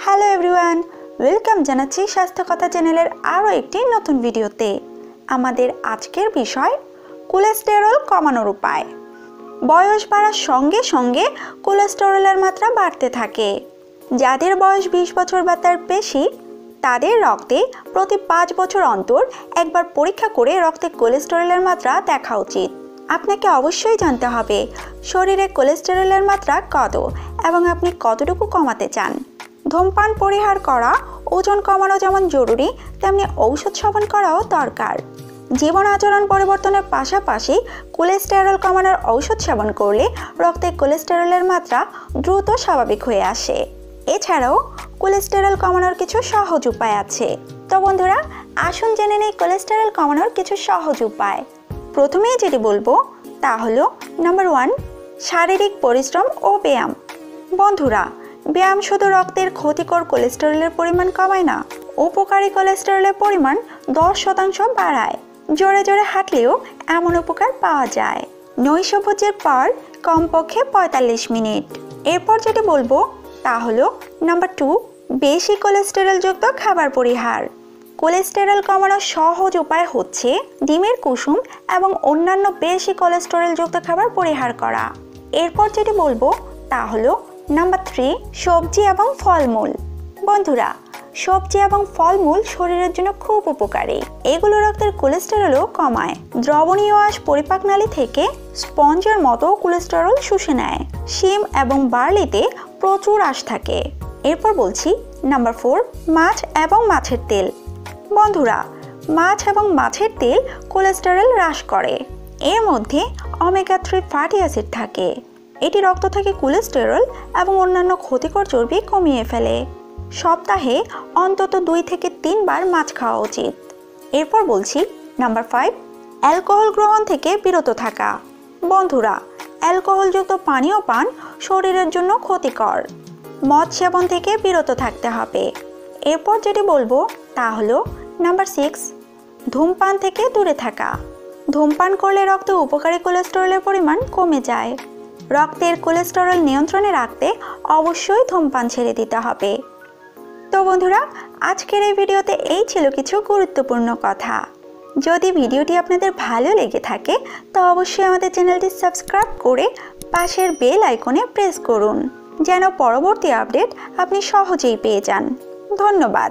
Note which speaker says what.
Speaker 1: Hello everyone, welcome জানাচ্ছি স্বাস্থ্য কথা চ্যানেলের আরও একটি নতুন ভিডিওতে। আমাদের আজকের বিষয় কোলেস্টেরল কমানোর উপায়। বয়স বাড়ার সঙ্গে সঙ্গে কোলেস্টেরলের মাত্রা বাড়তে থাকে। যাদের বয়স 20 বছর বা তার বেশি তাদের রক্তে প্রতি 5 বছর অন্তর একবার পরীক্ষা করে রক্তে কোলেস্টেরলের মাত্রা দেখা উচিত। আপনাকে অবশ্যই জানতে হবে শরীরে কোলেস্টেরলের মাত্রা কত এবং আপনি কতটুকু কমাতে চান। ধূমপান পরিহার করা ওজন কমানো যেমন জরুরি, তেমনি ঔষধ সেবন করাও দরকার। জীবন আচরণ পরিবর্তনের পাশাপাশি কোলেস্টেরল কমানোর ঔষধ সেবন করলে রক্তে কোলেস্টেরলের মাত্রা দ্রুত স্বাভাবিক হয়ে আসে। এছাড়াও কোলেস্টেরল কমানোর কিছু সহজ উপায় আছে। তো বন্ধুরা, আসুন জেনে নেই কোলেস্টেরল কমানোর কিছু সহজ উপায়। প্রথমেই যেটি বলবো তা হলো নাম্বার 1, শারীরিক পরিশ্রম ও ব্যায়াম। বন্ধুরা, ব্যায়াম শুধু রক্তের ক্ষতিকর কোলেস্টেরলের পরিমাণ কমায় না, উপকারী কোলেস্টেরলের পরিমাণ 10% বাড়ায়। জোরে জোরে হাঁটলেও এমন উপকার পাওয়া যায়। নৈশভোজের পর কমপক্ষে 45 মিনিট। এরপর যেটি বলবো তা হলো নাম্বার 2, বেশি কোলেস্টেরলযুক্ত খাবার পরিহার। কোলেস্টেরল কমানোর সহজ উপায় হচ্ছে ডিমের কুসুম এবং অন্যান্য বেশি কোলেস্টেরলযুক্ত খাবার পরিহার করা। এরপর যেটি বলবো তা হলো নাম্বার 3, সবজি এবং ফলমূল। বন্ধুরা, সবজি এবং ফলমূল শরীরের জন্য খুব উপকারী। এগুলো রক্তের কোলেস্টেরলও কমায়। দ্রবণীয় আঁশ পরিপাকনালী থেকে স্পঞ্জের মতো কোলেস্টেরল শুষে নেয়। শিম এবং বার্লিতে প্রচুর আঁশ থাকে। এরপর বলছি নাম্বার 4, মাছ এবং মাছের তেল। বন্ধুরা, মাছ এবং মাছের তেল কোলেস্টেরল হ্রাস করে। এর মধ্যে ওমেগা 3 ফ্যাটি অ্যাসিড থাকে। এটি রক্ত থেকে কোলেস্টেরল এবং অন্যান্য ক্ষতিকর চর্বি কমিয়ে ফেলে। সপ্তাহে অন্তত 2 থেকে 3 বার মাছ খাওয়া উচিত। এরপর বলছি নাম্বার 5, অ্যালকোহল গ্রহণ থেকে বিরত থাকা। বন্ধুরা, অ্যালকোহলযুক্ত পানীয় পান শরীরের জন্য ক্ষতিকর। মদ সেবন থেকে বিরত থাকতে হবে। এরপর যেটি বলবো তা হলো নাম্বার 6, ধূমপান থেকে দূরে থাকা। ধূমপান করলে রক্তে উপকারী কোলেস্টেরলের পরিমাণ কমে যায়। রক্তের কোলেস্টেরল নিয়ন্ত্রণে রাখতে অবশ্যই ধূমপান ছেড়ে দিতে হবে। তো বন্ধুরা, আজকের এই ভিডিওতে এই ছিল কিছু গুরুত্বপূর্ণ কথা। যদি ভিডিওটি আপনাদের ভালো লেগে থাকে তো অবশ্যই আমাদের চ্যানেলটি সাবস্ক্রাইব করে পাশের বেল আইকনে প্রেস করুন, যেন পরবর্তী আপডেট আপনি সহজেই পেয়ে যান। ধন্যবাদ।